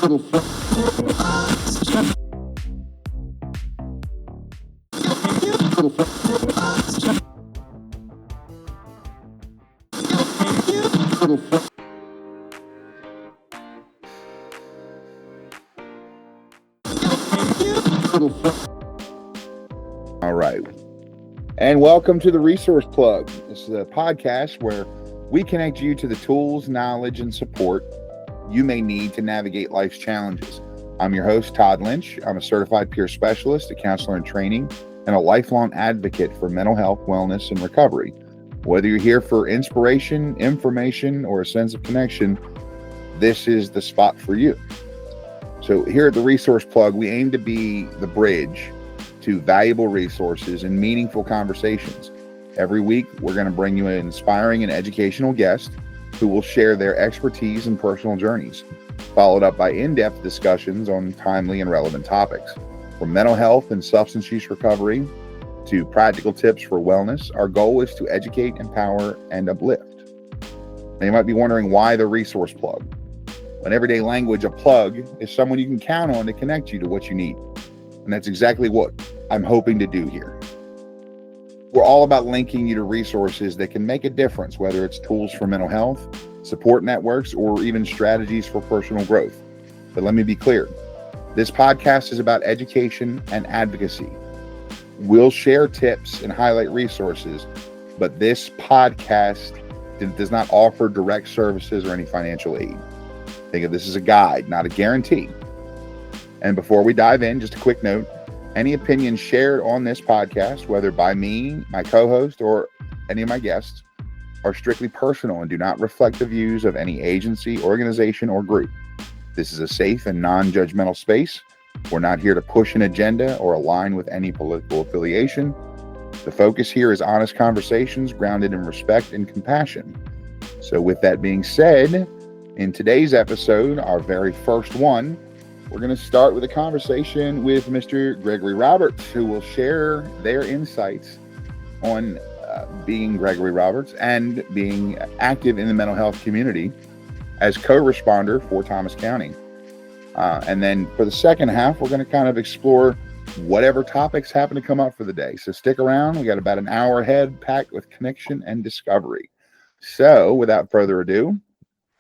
All right. And welcome to the Resource Plug. This is a podcast where we connect you to the tools, knowledge, and support you may need to navigate life's challenges. I'm your host, Todd Lynch. I'm a certified peer specialist, a counselor in training, and a lifelong advocate for mental health, wellness, and recovery. Whether you're here for inspiration, information, or a sense of connection, this is the spot for you. So here at the Resource Plug, we aim to be the bridge to valuable resources and meaningful conversations. Every week, we're going to bring you an inspiring and educational guest who will share their expertise and personal journeys, followed up by in-depth discussions on timely and relevant topics. From mental health and substance use recovery to practical tips for wellness, our goal is to educate, empower, and uplift. Now, you might be wondering why the Resource Plug. In everyday language, a plug is someone you can count on to connect you to what you need. And that's exactly what I'm hoping to do here. We're all about linking you to resources that can make a difference, whether it's tools for mental health, support networks, or even strategies for personal growth. But let me be clear. This podcast is about education and advocacy. We'll share tips and highlight resources, but this podcast does not offer direct services or any financial aid. Think of this as a guide, not a guarantee. And before we dive in, just a quick note, any opinions shared on this podcast, whether by me, my co-host, or any of my guests, are strictly personal and do not reflect the views of any agency, organization, or group. This is a safe and non-judgmental space. We're not here to push an agenda or align with any political affiliation. The focus here is honest conversations grounded in respect and compassion. So with that being said, in today's episode, our very first one, we're going to start with a conversation with Mr. Gregory Roberts, who will share their insights on being Gregory Roberts and being active in the mental health community as co-responder for Thomas County. And then for the second half, we're going to kind of explore whatever topics happen to come up for the day. So stick around. We got about an hour ahead packed with connection and discovery. So without further ado,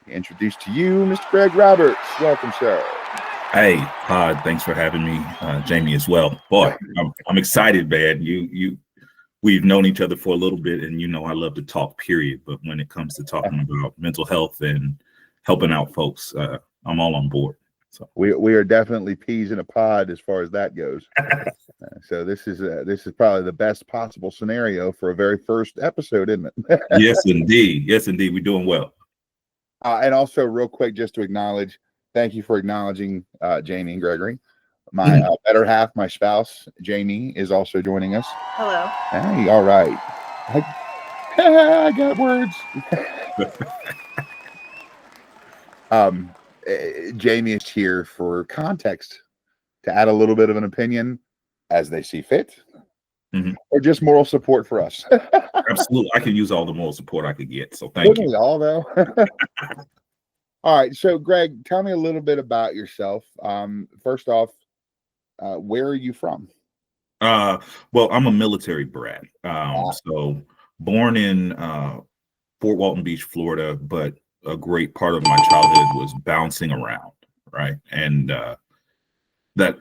introduce to you Mr. Greg Roberts. Welcome, sir. Hey, Todd, thanks for having me, Jamie, as well. Boy, I'm excited, man. We've known each other for a little bit, and you know I love to talk, period. But when it comes to talking about mental health and helping out folks, I'm all on board. So we are definitely peas in a pod as far as that goes. So this is probably the best possible scenario for a very first episode, isn't it? Yes, indeed. Yes, indeed. We're doing well. And also, real quick, just to acknowledge. Thank you for acknowledging Jamie and Gregory. My better half, my spouse, Jamie, is also joining us. Hello. Hey, all right. I got words. Jamie is here for context, to add a little bit of an opinion as they see fit, or just moral support for us. Absolutely. I can use all the moral support I could get, so thank you. All, though. All right, so Greg, tell me a little bit about yourself. First off, where are you from? Well, I'm a military brat. So born in Fort Walton Beach, Florida, but a great part of my childhood was bouncing around, right? And that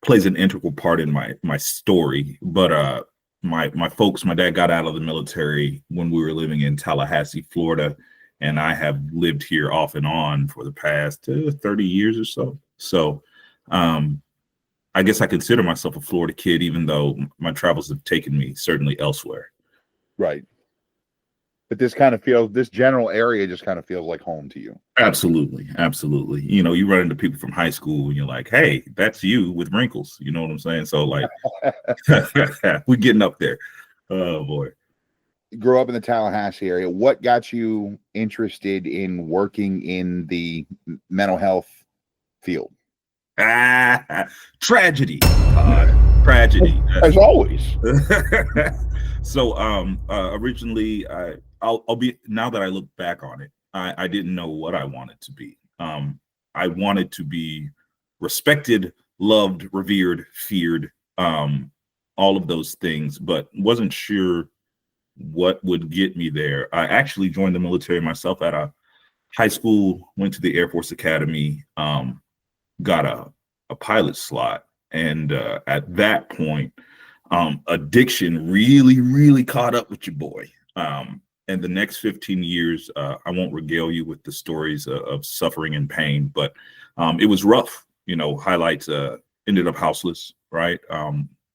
plays an integral part in my story. But my folks, my dad got out of the military when we were living in Tallahassee, Florida. And I have lived here off and on for the past 30 years or so. So I guess I consider myself a Florida kid, even though my travels have taken me certainly elsewhere. Right. But this general area just kind of feels like home to you. Absolutely. Absolutely. You know, you run into people from high school and you're like, hey, that's you with wrinkles. You know what I'm saying? So like, we're getting up there. Oh, boy. Grew up in the Tallahassee area. What got you interested in working in the mental health field? Tragedy. Tragedy. As always. So originally, I'll be, now that I look back on it, I didn't know what I wanted to be. I wanted to be respected, loved, revered, feared, all of those things, but wasn't sure what would get me there. I actually joined the military myself at a high school, went to the Air Force Academy, got a pilot slot. And at that point, addiction really caught up with your boy. And the next 15 years, I won't regale you with the stories of suffering and pain, but it was rough. Highlights, ended up houseless, right?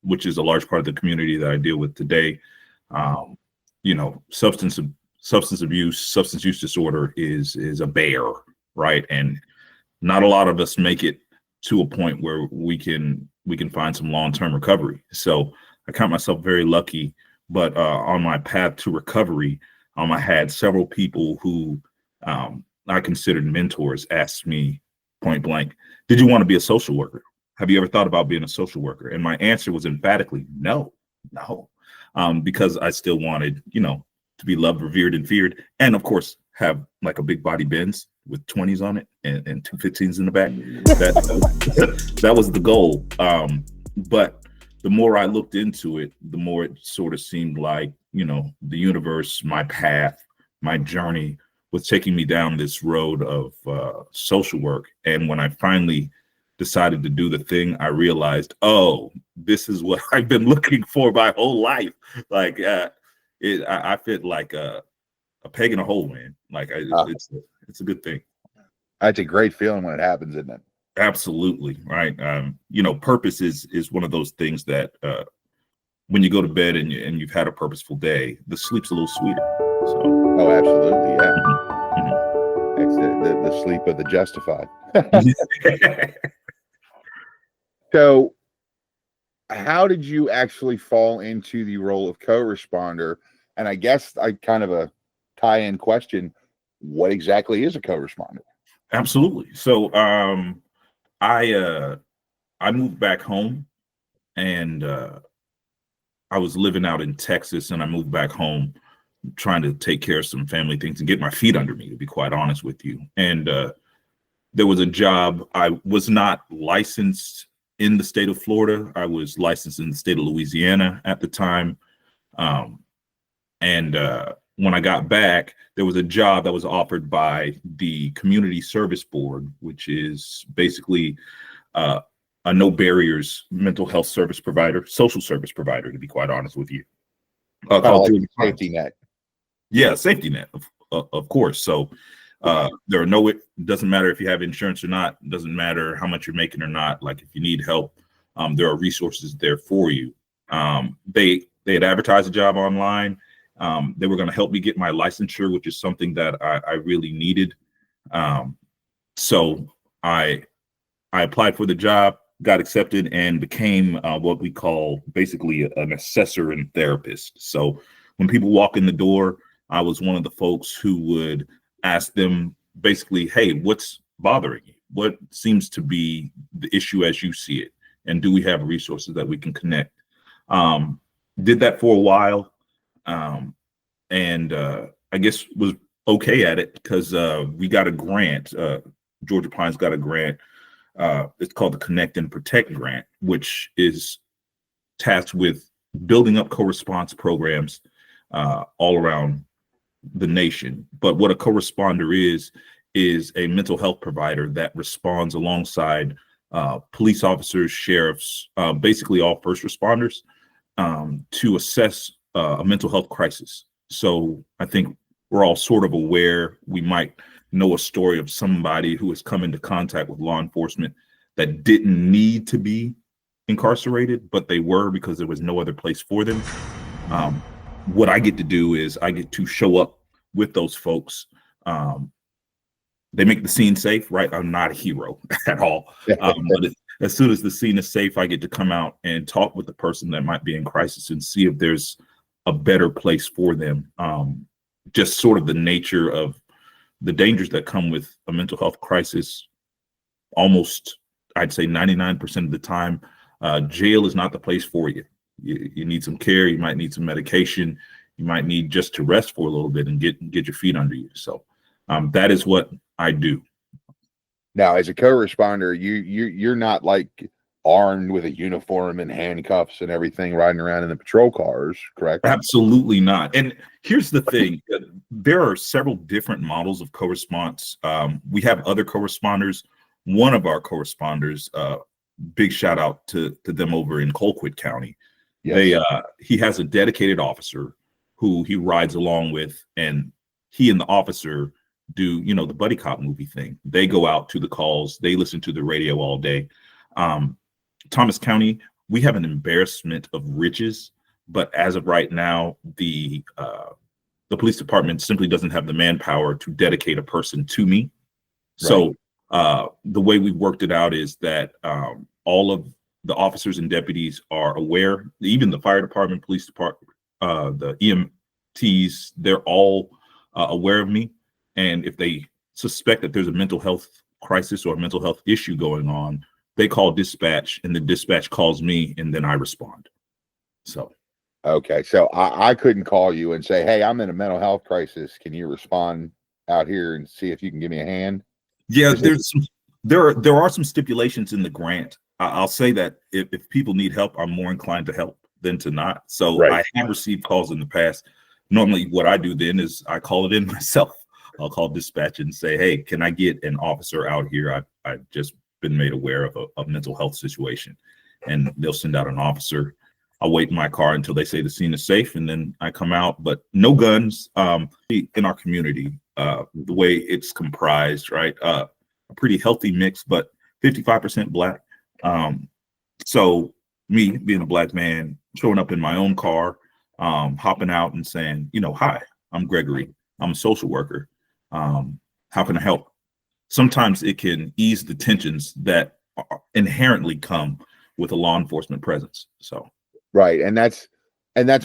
Which is a large part of the community that I deal with today. Substance abuse, substance use disorder is a bear, right? And not a lot of us make it to a point where we can find some long-term recovery. So I count myself very lucky, but on my path to recovery, I had several people who I considered mentors ask me point blank, did you want to be a social worker? Have you ever thought about being a social worker? And my answer was emphatically no, because I still wanted, to be loved, revered, and feared. And of course, have like a big body Benz with 20s on it and 215s in the back. That was the goal. But the more I looked into it, the more it sort of seemed like, the universe, my path, my journey was taking me down this road of social work. And when I finally decided to do the thing, I realized, oh, this is what I've been looking for my whole life. Like, I fit like a peg in a hole, man. Like, it's a good thing. That's a great feeling when it happens, isn't it? Absolutely, right. Purpose is one of those things that when you go to bed and you've had a purposeful day, the sleep's a little sweeter. So, oh, absolutely, yeah. Mm-hmm. It's the sleep of the justified. So, how did you actually fall into the role of co-responder? And I guess I kind of a tie-in question: what exactly is a co-responder? Absolutely. So, I moved back home, and I was living out in Texas, and I moved back home trying to take care of some family things and get my feet under me, to be quite honest with you. And there was a job. I was not licensed in the state of Florida. I was licensed in the state of Louisiana at the time. And when I got back, there was a job that was offered by the Community Service Board, which is basically a no barriers mental health service provider, social service provider, to be quite honest with you. Called like safety net. Yeah, safety net, of course. So there are it doesn't matter if you have insurance or not, it doesn't matter how much you're making or not. Like, if you need help, there are resources there for you. They had advertised a job online. They were going to help me get my licensure, which is something that I really needed. So I applied for the job, got accepted, and became what we call basically an assessor and therapist. So when people walk in the door, I was one of the folks who would ask them basically, hey, what's bothering you? What seems to be the issue as you see it? And do we have resources that we can connect? Did that for a while. And I guess was okay at it because we got a grant. Georgia Pines got a grant. It's called the Connect and Protect grant, which is tasked with building up co-response programs all around the nation. But what a co-responder is a mental health provider that responds alongside police officers, sheriffs, basically all first responders to assess a mental health crisis. So I think we're all sort of aware. We might know a story of somebody who has come into contact with law enforcement that didn't need to be incarcerated, but they were because there was no other place for them. What I get to do is I get to show up with those folks. They make the scene safe, right? I'm not a hero at all. But as soon as the scene is safe, I get to come out and talk with the person that might be in crisis and see if there's a better place for them. Just sort of the nature of the dangers that come with a mental health crisis. Almost, I'd say 99% of the time, jail is not the place for you. You need some care. You might need some medication. You might need just to rest for a little bit and get your feet under you. So that is what I do. Now, as a co-responder, you're not like armed with a uniform and handcuffs and everything riding around in the patrol cars, correct? Absolutely not. And here's the thing, there are several different models of co-response. We have other co-responders. One of our co-responders, big shout out to them over in Colquitt County. Yes. He has a dedicated officer who he rides along with, and he and the officer do, the buddy cop movie thing. They go out to the calls, they listen to the radio all day. Thomas County, we have an embarrassment of riches, but as of right now, the police department simply doesn't have the manpower to dedicate a person to me. So the way we worked it out is that all of the officers and deputies are aware, even the fire department, police department, the EMTs, they're all aware of me. And if they suspect that there's a mental health crisis or a mental health issue going on, they call dispatch, and the dispatch calls me, and then I respond. So. Okay. So I couldn't call you and say, hey, I'm in a mental health crisis. Can you respond out here and see if you can give me a hand? Yeah, there are some stipulations in the grant. I'll say that if people need help, I'm more inclined to help than to not. So I have received calls in the past. Normally what I do then is I call it in myself. I'll call dispatch and say, hey, can I get an officer out here? I've just been made aware of a mental health situation, and they'll send out an officer. I'll wait in my car until they say the scene is safe, and then I come out, but no guns. In our community, the way it's comprised, right? A pretty healthy mix, but 55% Black. So me being a Black man, showing up in my own car, hopping out and saying, hi, I'm Gregory. I'm a social worker. How can I help? Sometimes it can ease the tensions that inherently come with a law enforcement presence. So. Right. And that's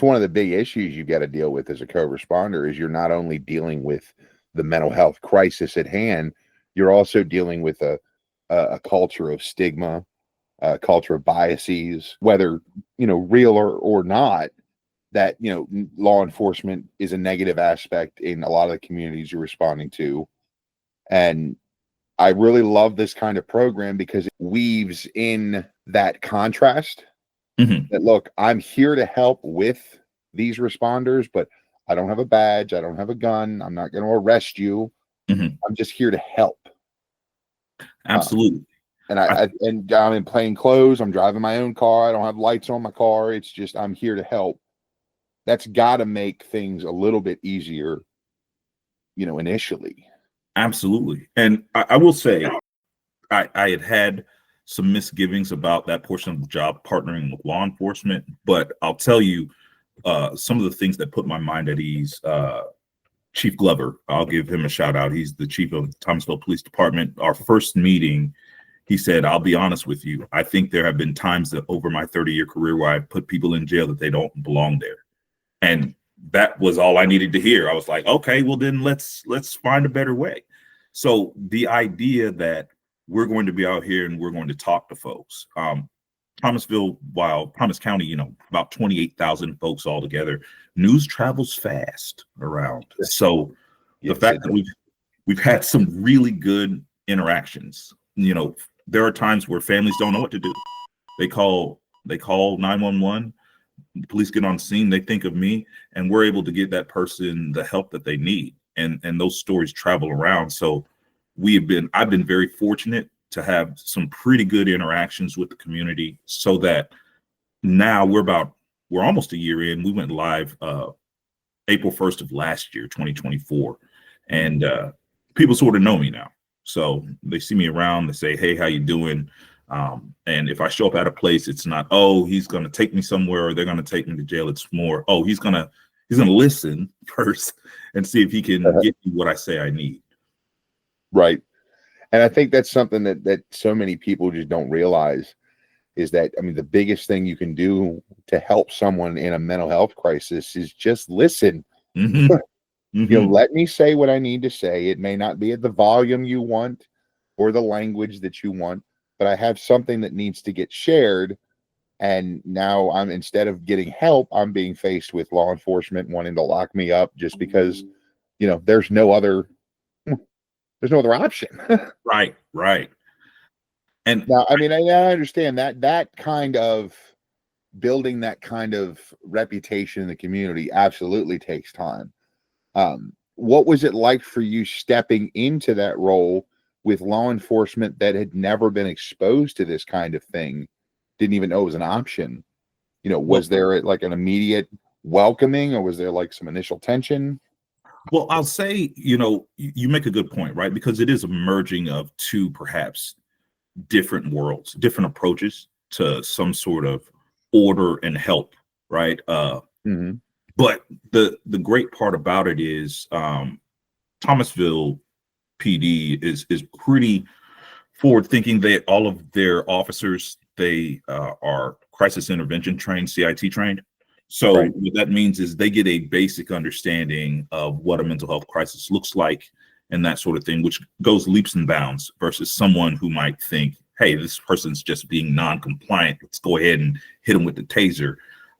one of the big issues you got to deal with as a co-responder is you're not only dealing with the mental health crisis at hand, you're also dealing with a culture of stigma, a culture of biases, whether, real or not, that, law enforcement is a negative aspect in a lot of the communities you're responding to. And I really love this kind of program because it weaves in that contrast. That look, I'm here to help with these responders, but I don't have a badge. I don't have a gun. I'm not going to arrest you. I'm just here to help. Absolutely. And I'm in plain clothes. I'm driving my own car. I don't have lights on my car. It's just, I'm here to help. That's got to make things a little bit easier, initially. Absolutely. And I will say, I had some misgivings about that portion of the job, partnering with law enforcement, but I'll tell you some of the things that put my mind at ease. Chief Glover, I'll give him a shout out. He's the chief of the Thomasville Police Department. Our first meeting, he said, I'll be honest with you. I think there have been times that over my 30-year career where I put people in jail that they don't belong there. And that was all I needed to hear. I was like, okay, well then let's find a better way. So the idea that we're going to be out here and we're going to talk to folks. Thomasville, while Thomas County, about 28,000 folks altogether, news travels fast around. So the fact that we've had some really good interactions. There are times where families don't know what to do. They call 911. The police get on scene. They think of me, and we're able to get that person the help that they need. And those stories travel around. So I've been very fortunate to have some pretty good interactions with the community, so that now we're almost a year in. We went live April 1st of last year, 2024. And people sort of know me now. So they see me around, they say, hey, how you doing? And if I show up at a place, it's not, oh, he's going to take me somewhere or they're going to take me to jail. It's more, oh, he's going to listen first and see if he can get me what I say I need. Right. And I think that's something that so many people just don't realize is that, the biggest thing you can do to help someone in a mental health crisis is just listen. Let me say what I need to say. It may not be at the volume you want or the language that you want, but I have something that needs to get shared. And now instead of getting help, I'm being faced with law enforcement wanting to lock me up just because, there's no other There's no other option. Right, right. And Now, I mean, I understand that kind of building that kind of reputation in the community absolutely takes time. What was it like for you stepping into that role with law enforcement that had never been exposed to this kind of thing, didn't even know it was an option? well, Was there like an immediate welcoming, or was there like some initial tension? well, I'll say, you make a good point, right? Because it is a merging of two perhaps different worlds, different approaches to some sort of order and help, right? Mm-hmm. But the great part about it is Thomasville PD is pretty forward thinking. That all of their officers, they are crisis intervention trained, CIT trained. So Right. what that means is they get a basic understanding of what a mental health crisis looks like and that sort of thing, which goes leaps and bounds versus someone who might think, hey, this person's just being non-compliant. Let's go ahead and hit them with the taser.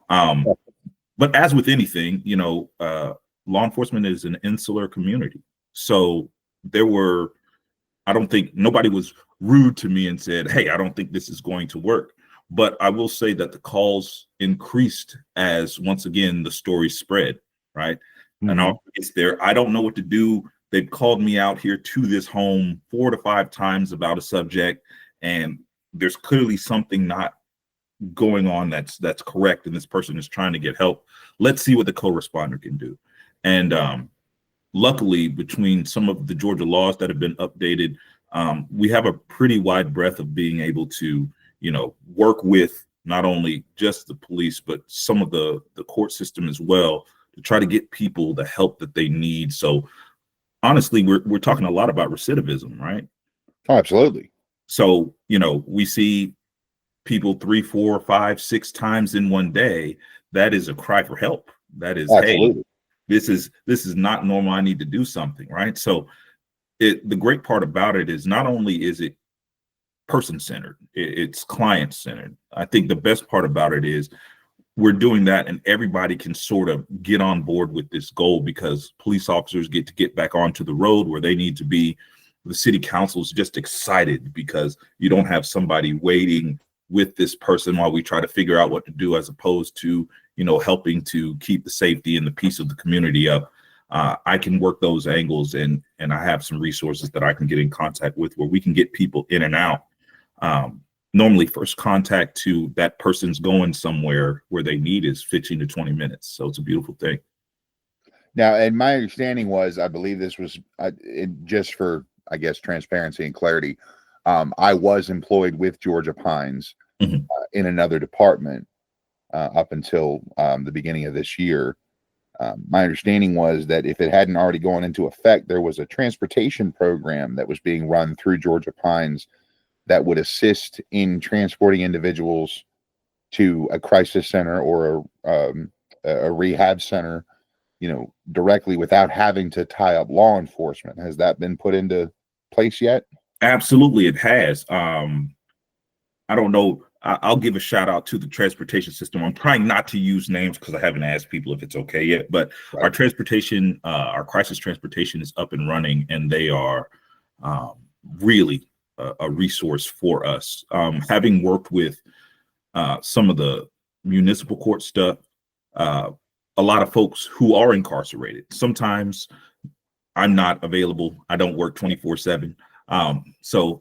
But as with anything, law enforcement is an insular community. So I don't think nobody was rude to me and said, hey, I don't think this is going to work. But I will say that the calls increased as, once again, the story spread, right? Mm-hmm. And it's there. I don't know what to do. They've called me out here to this home 4 to 5 times about a subject, and there's clearly something not going on that's correct, and this person is trying to get help. Let's see what the co-responder can do. And luckily, between some of the Georgia laws that have been updated, we have a pretty wide breadth of being able to, work with not only just the police, but some of the court system as well, to try to get people the help that they need. So honestly, we're talking a lot about recidivism, right? Oh, absolutely. So, we see people 3, 4, 5, 6 times in one day. That is a cry for help. That is, Absolutely. hey, this is not normal. I need to do something, right? So the great part about it is not only is it person-centered, it's client-centered. I think the best part about it is we're doing that, and everybody can sort of get on board with this goal, because police officers get to get back onto the road where they need to be. The city council is just excited because you don't have somebody waiting with this person while we try to figure out what to do, as opposed to, helping to keep the safety and the peace of the community up. I can work those angles, and I have some resources that I can get in contact with where we can get people in and out. Normally, first contact to that person's going somewhere where they need is 15 to 20 minutes. So it's a beautiful thing. Now, and my understanding was, I believe this was just for, I guess, transparency and clarity. I was employed with Georgia Pines in another department up until the beginning of this year. My understanding was that if it hadn't already gone into effect, there was a transportation program that was being run through Georgia Pines that would assist in transporting individuals to a crisis center or a rehab center, directly, without having to tie up law enforcement. Has that been put into place yet? Absolutely, it has. I don't know. I'll give a shout out to the transportation system. I'm trying not to use names because I haven't asked people if it's okay yet, but Right. Our transportation, our crisis transportation is up and running, and they are really a resource for us. Having worked with some of the municipal court stuff, a lot of folks who are incarcerated, sometimes I'm not available. I don't work 24/7. So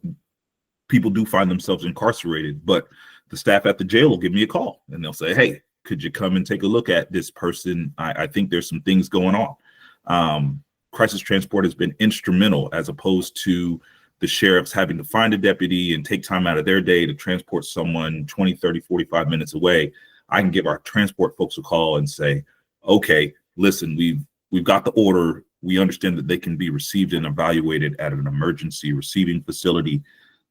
people do find themselves incarcerated, but the staff at the jail will give me a call and they'll say, hey, could you come and take a look at this person? I think there's some things going on. Crisis transport has been instrumental, as opposed to the sheriffs having to find a deputy and take time out of their day to transport someone 20, 30, 45 minutes away. I can give our transport folks a call and say, okay, listen, we've got the order. We understand that they can be received and evaluated at an emergency receiving facility.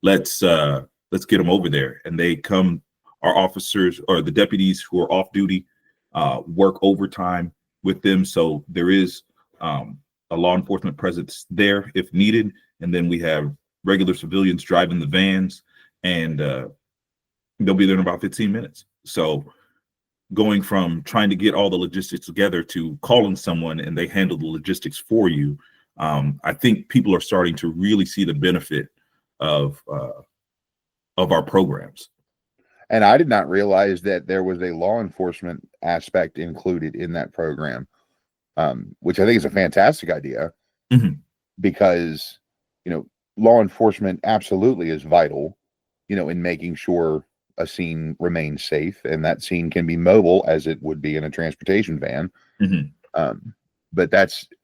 Let's get them over there. And they come, our officers or the deputies who are off duty work overtime with them. So there is a law enforcement presence there if needed. And then we have regular civilians driving the vans, and they'll be there in about 15 minutes. So going from trying to get all the logistics together to calling someone and they handle the logistics for you, I think people are starting to really see the benefit of our programs. And I did not realize that there was a law enforcement aspect included in that program, which I think is a fantastic idea. Mhm. Because, law enforcement absolutely is vital, in making sure a scene remains safe, and that scene can be mobile as it would be in a transportation van. Mhm. But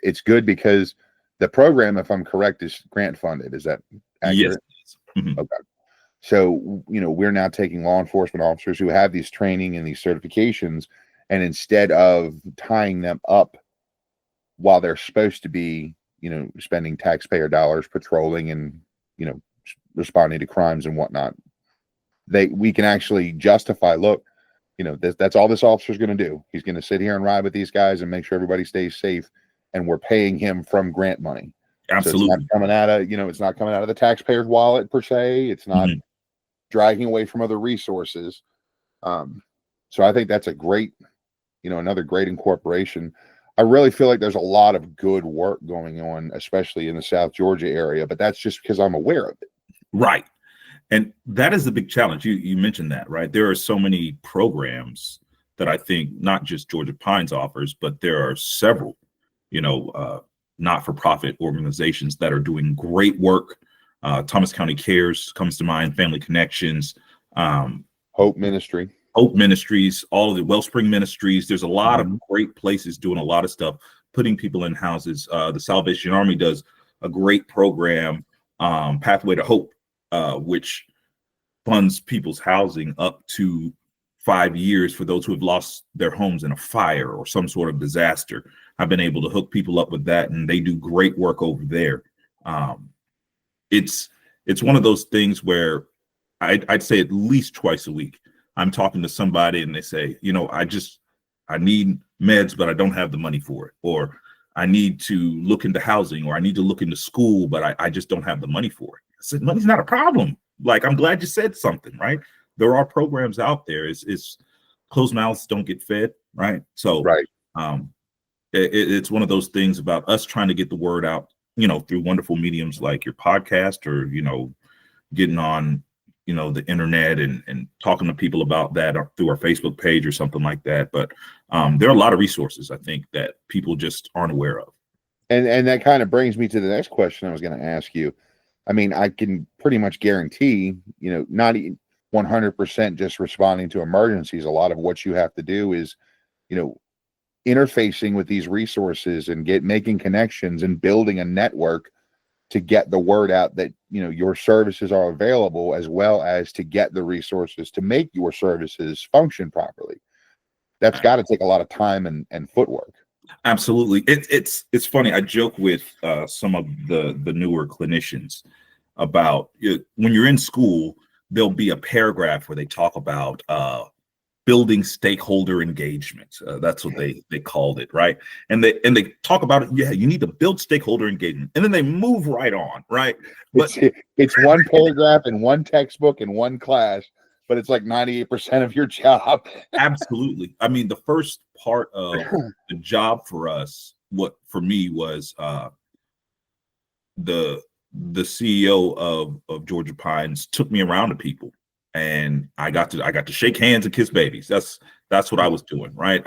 it's good because the program, if I'm correct, is grant funded. Is that accurate? Yes. Mhm. Okay. So, we're now taking law enforcement officers who have these training and these certifications, and instead of tying them up while they're supposed to be, spending taxpayer dollars patrolling and, responding to crimes and whatnot, we can actually justify, look, that's all this officer's going to do. He's going to sit here and ride with these guys and make sure everybody stays safe. And we're paying him from grant money. Absolutely. So it's not coming out of, it's not coming out of the taxpayer's wallet per se. It's not Mhm. dragging away from other resources. So I think that's a great, another great incorporation. I really feel like there's a lot of good work going on, especially in the South Georgia area, but that's just because I'm aware of it. Right. And that is the big challenge. You mentioned that, right? There are so many programs that I think not just Georgia Pines offers, but there are several, not-for-profit organizations that are doing great work. Thomas County Cares comes to mind, Family Connections, Hope Ministry. Hope Ministries, all of the Wellspring Ministries. There's a lot Mhm. of great places doing a lot of stuff, putting people in houses. The Salvation Army does a great program, Pathway to Hope, which funds people's housing up to 5 years for those who have lost their homes in a fire or some sort of disaster. I've been able to hook people up with that, and they do great work over there. It's one of those things where I'd say at least twice a week I'm talking to somebody and they say, I need meds, but I don't have the money for it, or I need to look into housing, or I need to look into school, but I just don't have the money for it. I said, money's not a problem. Like, I'm glad you said something, right? There are programs out there. It's closed mouths don't get fed, right? So Right. It's one of those things about us trying to get the word out, through wonderful mediums like your podcast, or, getting on, the internet and talking to people about that through our Facebook page or something like that. But there are a lot of resources, I think, that people just aren't aware of. And that kind of brings me to the next question I was going to ask you. I mean, I can pretty much guarantee, not 100% just responding to emergencies. A lot of what you have to do is, interfacing with these resources and making connections and building a network to get the word out that, your services are available, as well as to get the resources to make your services function properly. That's got to take a lot of time and footwork. Absolutely. It's funny. I joke with some of the newer clinicians about when you're in school, there'll be a paragraph where they talk about building stakeholder engagement. That's what they called it, right? And they talk about it. Yeah, you need to build stakeholder engagement, and then they move right on, right? But It's one paragraph in one textbook in one class, but it's like 98% of your job. absolutely. I mean, the first part of the job for us, what for me was the CEO of Georgia Pines took me around to people, and I got to shake hands and kiss babies. That's what I was doing, right?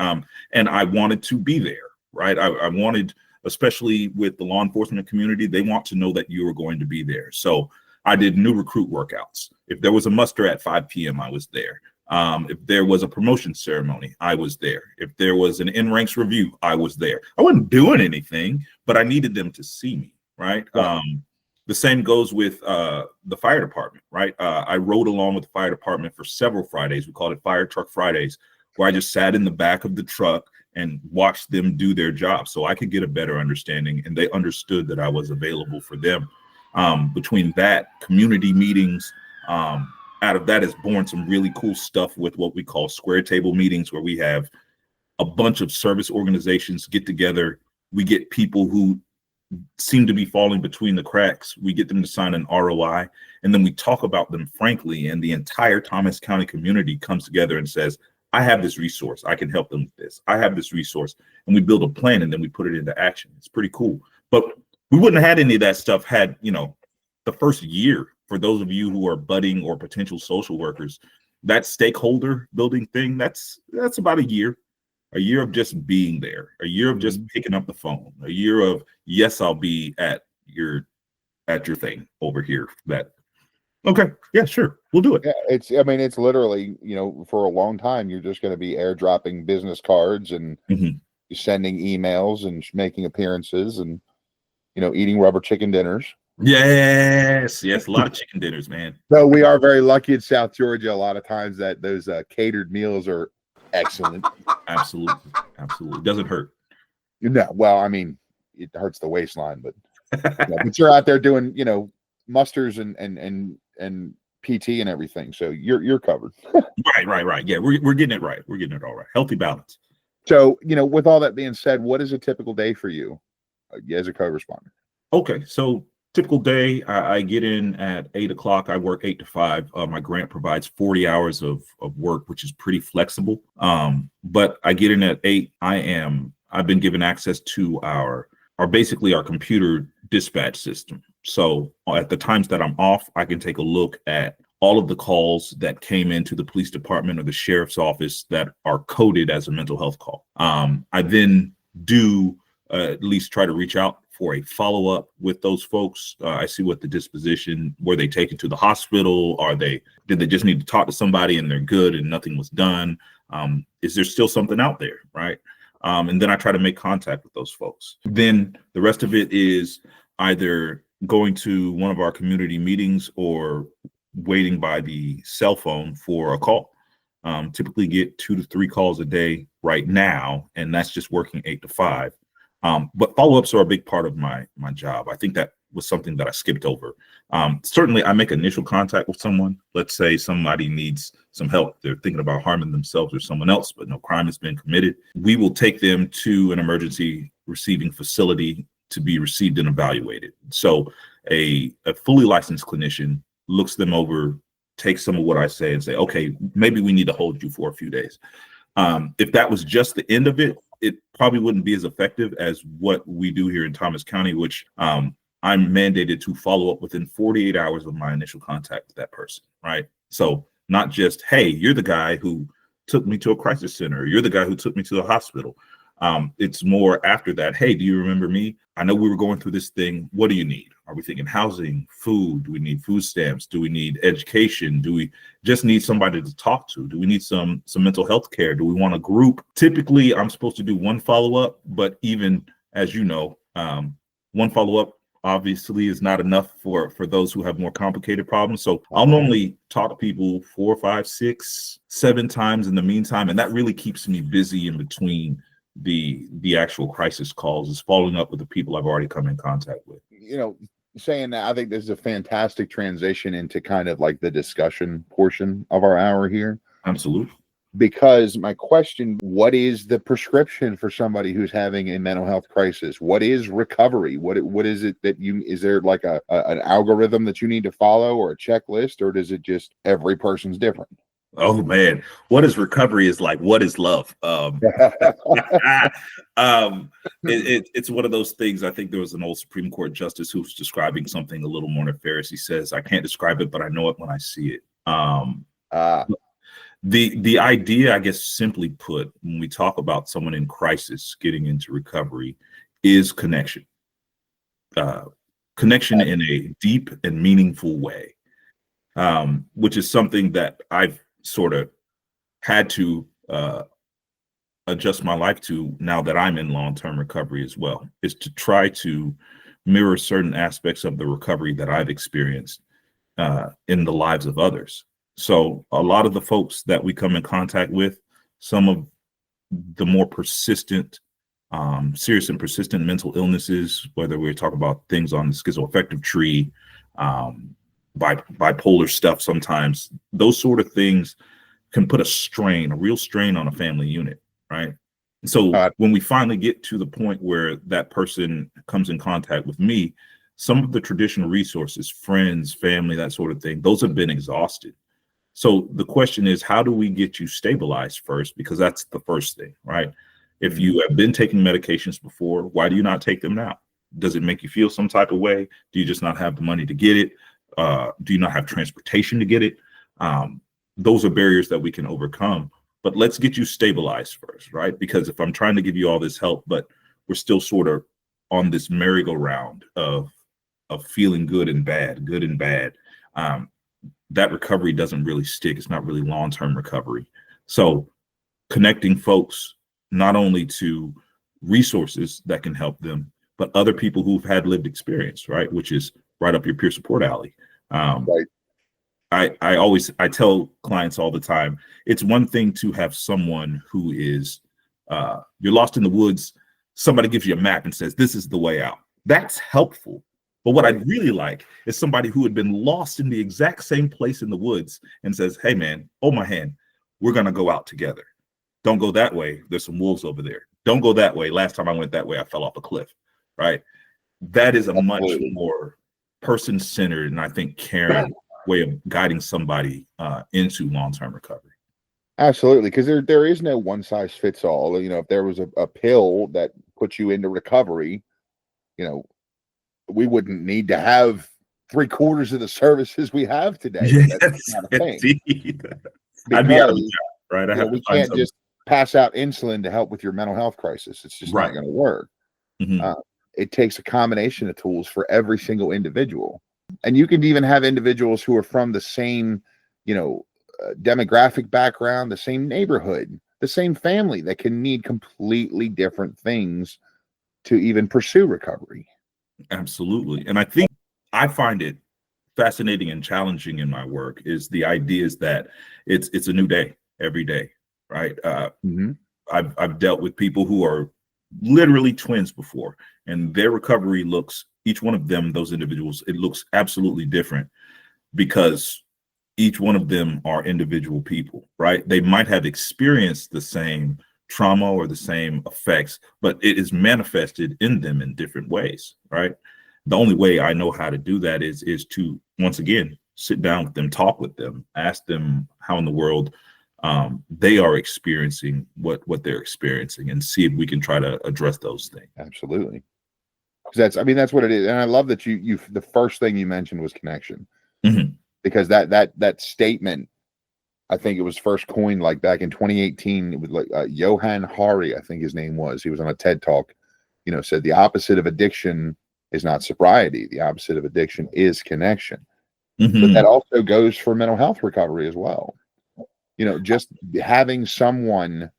And I wanted to be there, right? I wanted, especially with the law enforcement community, they want to know that you were going to be there. So I did new recruit workouts. If there was a muster at 5 p.m., I was there. If there was a promotion ceremony, I was there. If there was an in-ranks review, I was there. I wasn't doing anything, but I needed them to see me, right? The same goes with the fire department, right? I rode along with the fire department for several Fridays. We called it Fire Truck Fridays, where I just sat in the back of the truck and watched them do their job so I could get a better understanding, and they understood that I was available for them. Between that, community meetings, out of that has born some really cool stuff with what we call square table meetings, where we have a bunch of service organizations get together. We get people who seem to be falling between the cracks. We get them to sign an ROI, and then we talk about them frankly, and the entire Thomas County community comes together and says, I have this resource. I can help them with this. I have this resource. And we build a plan, and then we put it into action. It's pretty cool. But We wouldn't have had any of that stuff had, the first year, for those of you who are budding or potential social workers, that stakeholder building thing, that's about a year of just being there, a year of just picking up the phone, a year of, yes, I'll be at your thing over here. Okay, yeah, sure, we'll do it. Yeah, it's literally, for a long time, you're just going to be airdropping business cards and sending emails and making appearances and, eating rubber chicken dinners. Yes, a lot of chicken dinners, man. So we are very lucky in South Georgia. A lot of times that those catered meals are excellent. Absolutely. Doesn't hurt. No, well, I mean, it hurts the waistline, but but you're out there doing, musters and PT and everything, so you're covered. Right. Yeah, we're getting it right. We're getting it all right. Healthy balance. So, with all that being said, what is a typical day for you as a co-responder? Okay, so typical day, I get in at 8 o'clock. I work 8 to 5. My grant provides 40 hours of work, which is pretty flexible. But I get in at 8. I've been given access to our computer dispatch system. So at the times that I'm off, I can take a look at all of the calls that came into the police department or the sheriff's office that are coded as a mental health call. I then do at least try to reach out for a follow-up with those folks. I see what the disposition, were they taken to the hospital? Did they just need to talk to somebody and they're good and nothing was done? Is there still something out there, right? And then I try to make contact with those folks. Then the rest of it is either going to one of our community meetings or waiting by the cell phone for a call. Typically get 2 to 3 calls a day right now, and that's just working 8 to 5. But follow-ups are a big part of my job. I think that was something that I skipped over. Certainly, I make initial contact with someone. Let's say somebody needs some help. They're thinking about harming themselves or someone else, but no crime has been committed. We will take them to an emergency receiving facility to be received and evaluated. So a fully licensed clinician looks them over, takes some of what I say and say, okay, maybe we need to hold you for a few days. If that was just the end of it, it probably wouldn't be as effective as what we do here in Thomas County, which I'm mandated to follow up within 48 hours of my initial contact with that person, right? So not just, hey, you're the guy who took me to a crisis center, you're the guy who took me to the hospital. It's more after that, hey, do you remember me? I know we were going through this thing. What do you need? Are we thinking housing, food? Do we need food stamps? Do we need education? Do we just need somebody to talk to? Do we need some mental health care? Do we want a group? Typically, I'm supposed to do one follow-up, but even as you know, one follow-up obviously is not enough for those who have more complicated problems. So I'll normally talk to people 4, 5, 6, 7 times in the meantime, and that really keeps me busy in between the actual crisis calls, is following up with the people I've already come in contact with. Saying that, I think this is a fantastic transition into kind of like the discussion portion of our hour here. Absolutely. Because my question, what is the prescription for somebody who's having a mental health crisis? What is recovery? What is it that is there like an algorithm that you need to follow or a checklist, or does it just every person's different? Oh man, what is recovery is like, what is love? It's one of those things. I think there was an old Supreme Court justice who was describing something a little more nefarious. He says, I can't describe it, but I know it when I see it. The idea, I guess, simply put, when we talk about someone in crisis getting into recovery, is connection. Connection in a deep and meaningful way, which is something that I've sort of had to adjust my life to now that I'm in long-term recovery as well, is to try to mirror certain aspects of the recovery that I've experienced in the lives of others. So a lot of the folks that we come in contact with, some of the more persistent, serious and persistent mental illnesses, whether we're talking about things on the schizoaffective tree, bipolar stuff, sometimes those sort of things can put a real strain on a family unit, right? So when we finally get to the point where that person comes in contact with me, some of the traditional resources, friends, family, that sort of thing, those have been exhausted. So the question is, how do we get you stabilized first? Because that's the first thing, right? If you have been taking medications before, why do you not take them now? Does it make you feel some type of way? Do you just not have the money to get it? Do you not have transportation to get it? Those are barriers that we can overcome. But let's get you stabilized first, right? Because if I'm trying to give you all this help, but we're still sort of on this merry-go-round of feeling good and bad, that recovery doesn't really stick. It's not really long-term recovery. So connecting folks not only to resources that can help them, but other people who've had lived experience, right? Which is right up your peer support alley. Right. I tell clients all the time, it's one thing to have someone who is, you're lost in the woods, somebody gives you a map and says, this is the way out. That's helpful. But what I'd really like is somebody who had been lost in the exact same place in the woods and says, hey man, hold my hand, we're gonna go out together. Don't go that way, there's some wolves over there. Don't go that way, last time I went that way, I fell off a cliff, right? That is a much more person-centered and I think caring way of guiding somebody into long-term recovery. Absolutely, because there is no one size fits all. You know, if there was a pill that puts you into recovery, you know, we wouldn't need to have 3/4 of the services we have today. Yes, That's not a thing. indeed. I'd be out of a job, right? We can't just pass out insulin to help with your mental health crisis. It's just not going to work. It takes a combination of tools for every single individual. And you can even have individuals who are from the same, demographic background, the same neighborhood, the same family that can need completely different things to even pursue recovery. Absolutely. And I think I find it fascinating and challenging in my work is the ideas that it's a new day every day, right? I've dealt with people who are literally twins before, and their recovery looks, each one of them, those individuals, it looks absolutely different because each one of them are individual people, right? They might have experienced the same trauma or the same effects, but it is manifested in them in different ways, right? The only way I know how to do that is to, once again, sit down with them, talk with them, ask them how in the world they are experiencing what they're experiencing, and see if we can try to address those things. Absolutely. Because that's what it is. And I love that you the first thing you mentioned was connection. Because that statement, I think it was first coined like back in 2018. It was like Johann Hari, I think his name was. He was on a TED Talk, said the opposite of addiction is not sobriety. The opposite of addiction is connection. But that also goes for mental health recovery as well. Just having someone,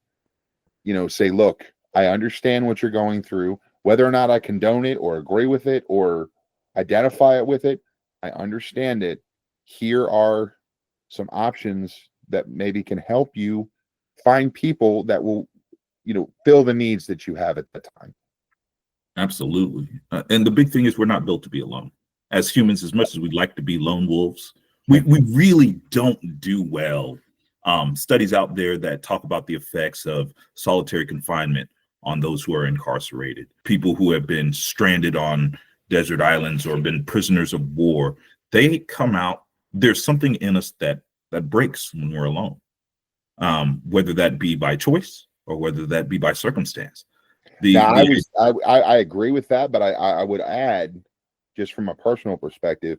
say, look, I understand what you're going through, whether or not I condone it or agree with it or identify it with it. I understand it. Here are some options that maybe can help you find people that will, fill the needs that you have at the time. Absolutely. And the big thing is we're not built to be alone. As humans, as much as we'd like to be lone wolves, we really don't do well. Studies out there that talk about the effects of solitary confinement on those who are incarcerated, people who have been stranded on desert islands or been prisoners of war, they come out, there's something in us that breaks when we're alone, whether that be by choice or whether that be by circumstance. I agree with that, but I would add, just from a personal perspective,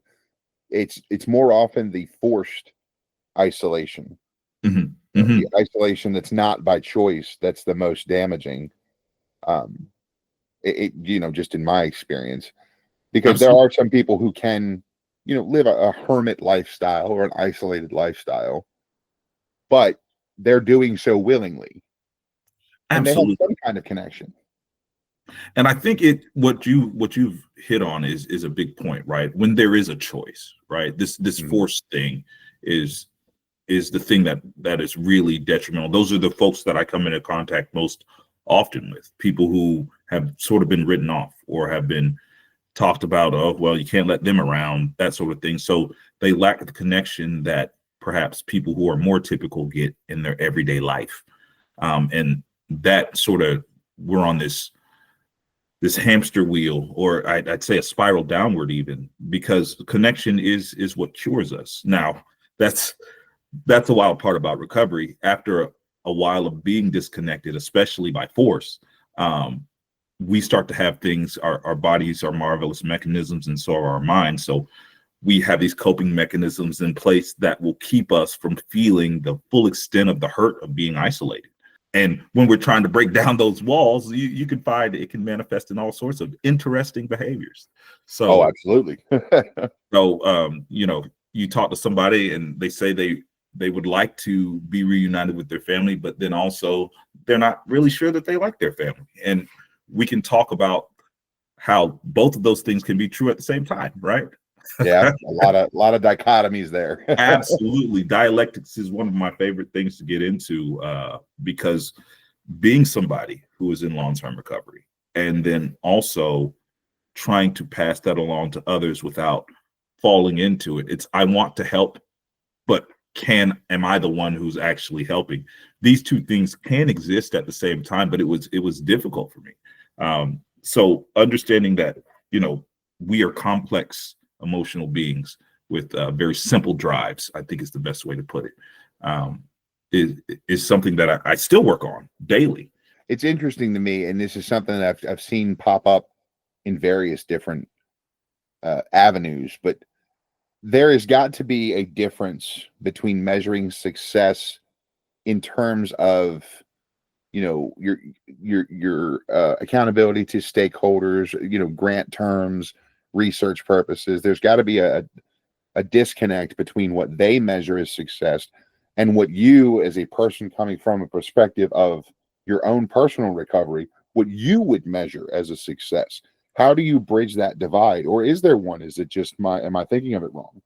it's more often the forced isolation. The isolation that's not by choice that's the most damaging. Just in my experience, because there are some people who can, live a hermit lifestyle or an isolated lifestyle, but they're doing so willingly. And they have some kind of connection. And I think what you've hit on is a big point, right? When there is a choice, right? This forced thing is the thing that is really detrimental. Those are the folks that I come into contact most often with, people who have sort of been written off or have been talked about, oh, well, you can't let them around, that sort of thing. So they lack the connection that perhaps people who are more typical get in their everyday life. And that sort of, we're on this hamster wheel, or I'd say a spiral downward even, because connection is what cures us. Now, that's a wild part about recovery. After a while of being disconnected, especially by force, we start to have things, our bodies are marvelous mechanisms, and so are our minds. So we have these coping mechanisms in place that will keep us from feeling the full extent of the hurt of being isolated. And when we're trying to break down those walls, you can find it can manifest in all sorts of interesting behaviors. Oh, So, absolutely. you know, you talk to somebody and they say they would like to be reunited with their family, but then also they're not really sure that they like their family. And we can talk about how both of those things can be true at the same time, right? Yeah, a lot of dichotomies there. Absolutely. Dialectics is one of my favorite things to get into, because being somebody who is in long-term recovery and then also trying to pass that along to others without falling into it. It's I want to help, but am I the one who's actually helping? These two things can exist at the same time, but it was difficult for me. So understanding that, you know, we are complex emotional beings with very simple drives, I think is the best way to put it, is something that I still work on daily. It's interesting to me, and this is something that I've seen pop up in various different avenues, but there has got to be a difference between measuring success in terms of, you know, your accountability to stakeholders, you know, grant terms, research purposes. There's got to be a disconnect between what they measure as success and what you, as a person coming from a perspective of your own personal recovery, what you would measure as a success. How do you bridge that divide? Or is there one? Is it just am I thinking of it wrong?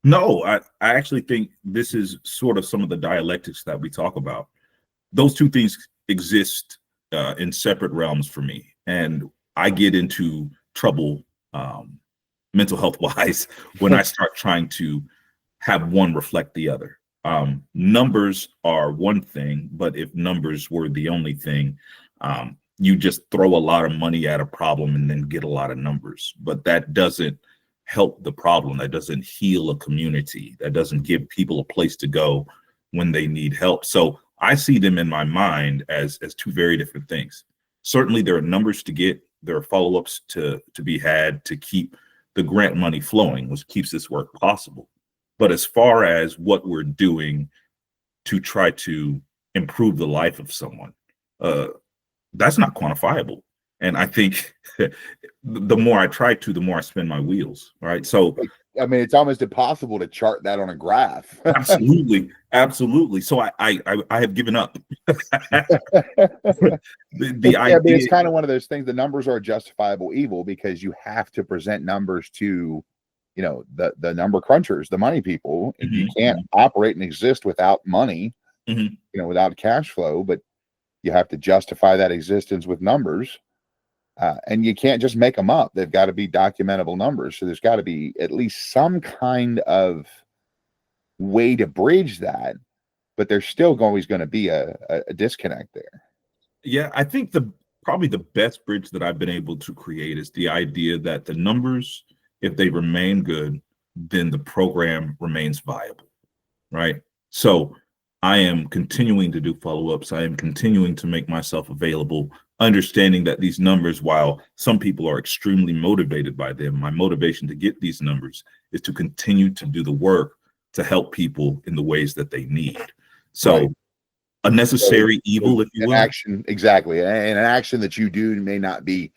No, I actually think this is sort of some of the dialectics that we talk about. Those two things exist in separate realms for me. And I get into trouble mental health wise when I start trying to have one reflect the other. Numbers are one thing, but if numbers were the only thing, you just throw a lot of money at a problem and then get a lot of numbers. But that doesn't help the problem. That doesn't heal a community. That doesn't give people a place to go when they need help. So I see them in my mind as two very different things. Certainly there are numbers to get, there are follow-ups to be had to keep the grant money flowing, which keeps this work possible. But as far as what we're doing to try to improve the life of someone, that's not quantifiable. And I think the more I try to, the more I spin my wheels, right? So, I mean, it's almost impossible to chart that on a graph. absolutely. So I have given up. the idea, but it's kind of one of those things. The numbers are a justifiable evil because you have to present numbers to, you know, the number crunchers, the money people. Mm-hmm. You can't operate and exist without money, you know, without cash flow, but you have to justify that existence with numbers. And you can't just make them up. They've got to be documentable numbers. So there's got to be at least some kind of way to bridge that, but there's still always going to be a disconnect there. Yeah, I think probably the best bridge that I've been able to create is the idea that the numbers, if they remain good, then the program remains viable, right? So I am continuing to do follow-ups. I am continuing to make myself available, understanding that these numbers, while some people are extremely motivated by them, my motivation to get these numbers is to continue to do the work to help people in the ways that they need. So right. A necessary evil, if you will. Action, exactly. And an action that you do may not be,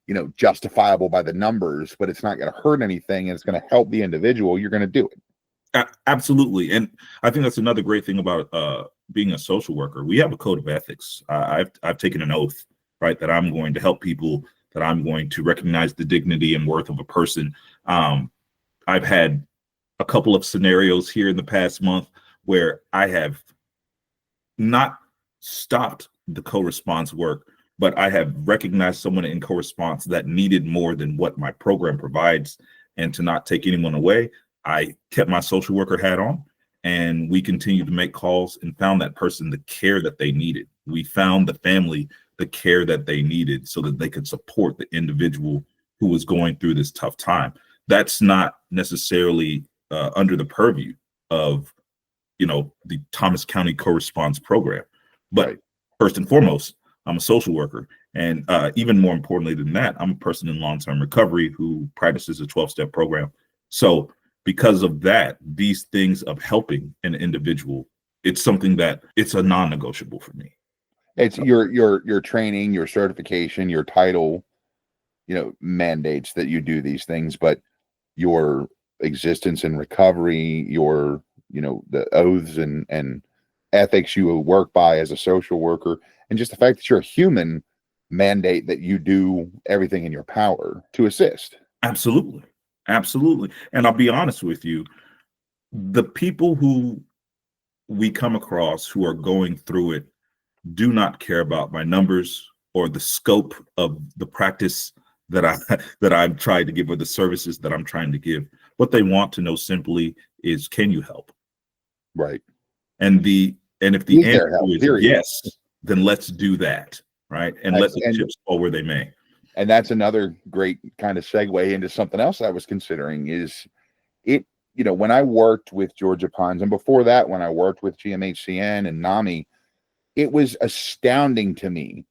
you know, justifiable by the numbers, but it's not going to hurt anything and it's going to help the individual. You're going to do it. Absolutely. And I think that's another great thing about being a social worker. We have a code of ethics. I've taken an oath, right, that I'm going to help people, that I'm going to recognize the dignity and worth of a person. I've had a couple of scenarios here in the past month where I have not stopped the co-response work, but I have recognized someone in co-response that needed more than what my program provides. And to not take anyone away, I kept my social worker hat on and we continued to make calls and found that person the care that they needed. We found the family the care that they needed so that they could support the individual who was going through this tough time. That's not necessarily under the purview of, you know, the Thomas County Co-Response program. But right. First and foremost, I'm a social worker And even more importantly than that, I'm a person in long-term recovery who practices a 12-step program. So because of that, these things of helping an individual, it's something that it's a non-negotiable for me. It's your training, your certification, your title, mandates that you do these things, but your existence in recovery, your, the oaths and ethics you work by as a social worker, and just the fact that you're a human mandate that you do everything in your power to assist. Absolutely. Absolutely. And I'll be honest with you, the people who we come across who are going through it do not care about my numbers or the scope of the practice that I'm trying to give, or the services that I'm trying to give. What they want to know simply is, can you help? Right. And if the Need answer their help, is period. yes, then let's do that, right? And let the chips fall where they may. And that's another great kind of segue into something else I was considering is it, when I worked with Georgia Pines, and before that, when I worked with GMHCN and NAMI, it was astounding to me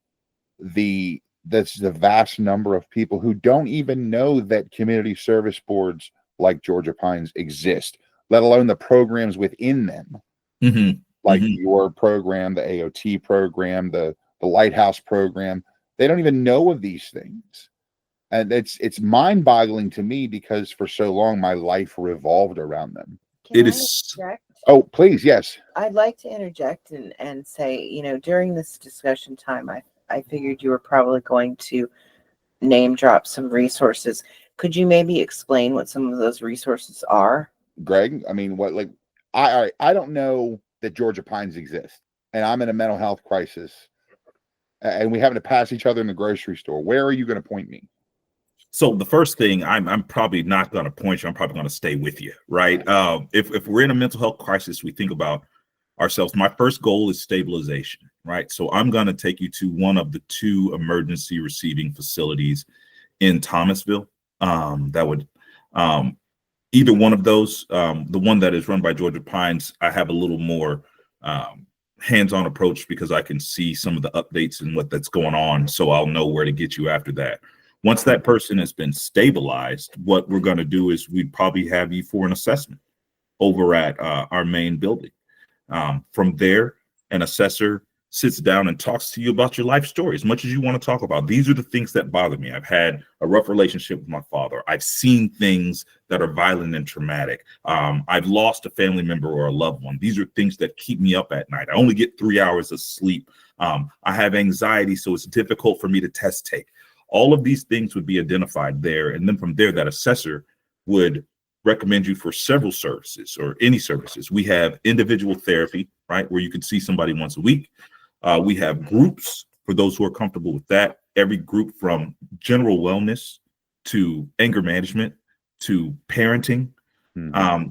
that's the vast number of people who don't even know that community service boards like Georgia Pines exist, let alone the programs within them. Mm-hmm. Like your program, the AOT program, the Lighthouse program. They don't even know of these things. And it's mind-boggling to me because for so long my life revolved around them. Can I interject? Oh, please, yes. I'd like to interject and say, during this discussion time, I figured you were probably going to name drop some resources. Could you maybe explain what some of those resources are? Greg, I mean, what, like, I don't know that Georgia Pines exist, and I'm in a mental health crisis, and we happen to pass each other in the grocery store. Where are you going to point me? So the first thing, I'm probably not going to point you. I'm probably going to stay with you, right? If we're in a mental health crisis, we think about ourselves. My first goal is stabilization, right? So I'm going to take you to one of the 2 emergency receiving facilities in Thomasville. That would either one of those, the one that is run by Georgia Pines, I have a little more hands-on approach because I can see some of the updates and what that's going on. So I'll know where to get you after that. Once that person has been stabilized, what we're going to do is we'd probably have you for an assessment over at our main building. From there, an assessor sits down and talks to you about your life story as much as you want to talk about. These are the things that bother me. I've had a rough relationship with my father. I've seen things that are violent and traumatic. I've lost a family member or a loved one. These are things that keep me up at night. I only get 3 hours of sleep. I have anxiety, so it's difficult for me to test take. All of these things would be identified there. And then from there, that assessor would recommend you for several services or any services. We have individual therapy, right, where you can see somebody once a week. We have groups for those who are comfortable with that. Every group from general wellness to anger management to parenting.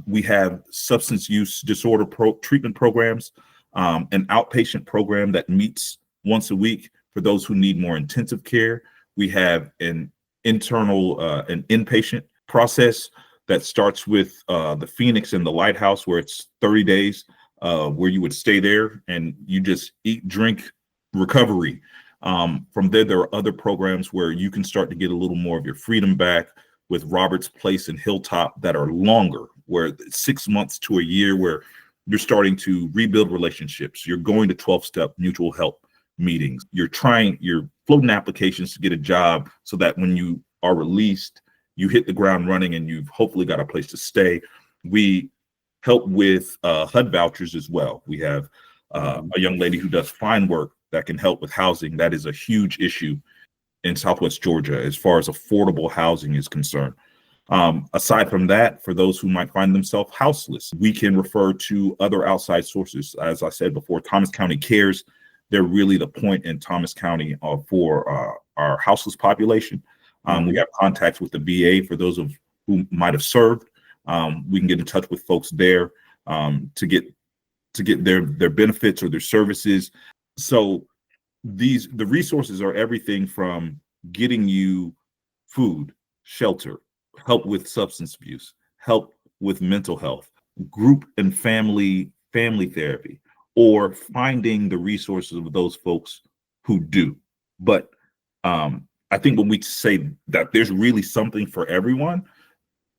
We have substance use disorder treatment programs, an outpatient program that meets once a week for those who need more intensive care. We have an internal, an inpatient process that starts with the Phoenix and the Lighthouse, where it's 30 days, where you would stay there and you just eat, drink, recovery. From there are other programs where you can start to get a little more of your freedom back with Roberts Place and Hilltop that are longer, where 6 months to a year, where you're starting to rebuild relationships. You're going to 12-step mutual help meetings. You're floating applications to get a job so that when you are released, you hit the ground running and you've hopefully got a place to stay. We help with HUD vouchers as well. We have a young lady who does fine work that can help with housing. That is a huge issue in Southwest Georgia as far as affordable housing is concerned. Aside from that, for those who might find themselves houseless, we can refer to other outside sources. As I said before, Thomas County Cares, they're really the point in Thomas County for our houseless population. We have contacts with the VA for those of who might have served. We can get in touch with folks there to get their benefits or their services. So the resources are everything from getting you food, shelter, help with substance abuse, help with mental health, group and family therapy, or finding the resources of those folks who do. But I think when we say that there's really something for everyone,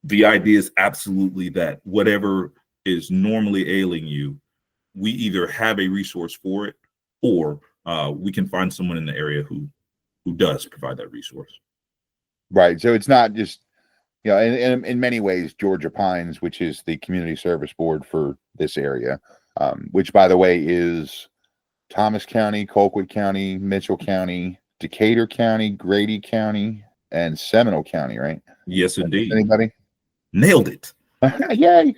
the idea is absolutely that whatever is normally ailing you, we either have a resource for it, or we can find someone in the area who does provide that resource. Right. So it's not just, in many ways, Georgia Pines, which is the community service board for this area, which, by the way, is Thomas County, Colquitt County, Mitchell County, Decatur County, Grady County, and Seminole County, right? Yes, indeed. Anybody? Nailed it. Yay.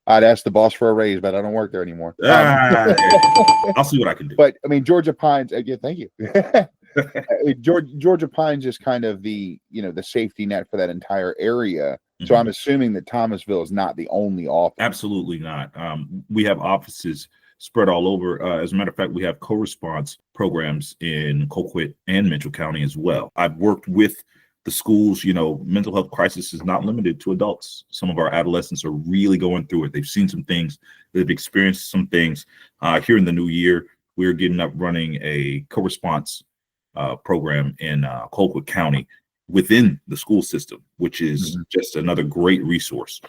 I'd ask the boss for a raise, but I don't work there anymore. I'll see what I can do. But I mean, Georgia Pines, again, thank you. Georgia Pines is kind of the safety net for that entire area. So I'm assuming that Thomasville is not the only office. Absolutely not. We have offices spread all over. As a matter of fact, we have co-response programs in Colquitt and Mitchell County as well. I've worked with the schools. Mental health crisis is not limited to adults. Some of our adolescents are really going through it. They've seen some things. They've experienced some things. Here in the new year, we're getting up running a co-response program in Colquitt County within the school system, which is just another great resource.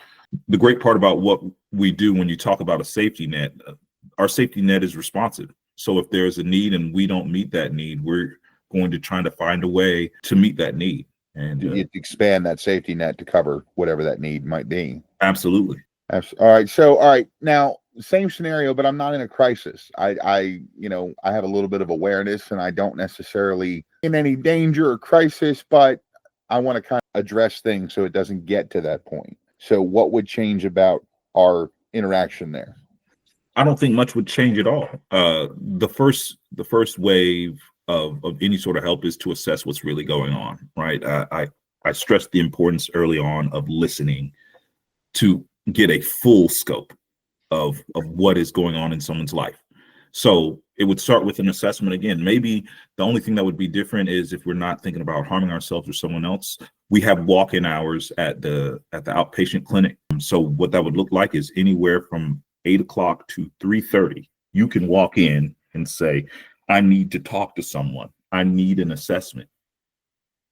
The great part about what we do when you talk about a safety net, our safety net is responsive. So if there's a need and we don't meet that need, we're going to try to find a way to meet that need. And you expand that safety net to cover whatever that need might be. Absolutely. All right. Now, same scenario, but I'm not in a crisis. I have a little bit of awareness, and I don't necessarily in any danger or crisis, but I want to kind of address things so it doesn't get to that point. So what would change about our interaction there? I don't think much would change at all. The first wave of any sort of help is to assess what's really going on, right? I stressed the importance early on of listening to get a full scope of what is going on in someone's life. So it would start with an assessment. Again, maybe the only thing that would be different is if we're not thinking about harming ourselves or someone else. We have walk-in hours at the outpatient clinic. So what that would look like is anywhere from 8 o'clock to 3:30. You can walk in and say, I need to talk to someone. I need an assessment.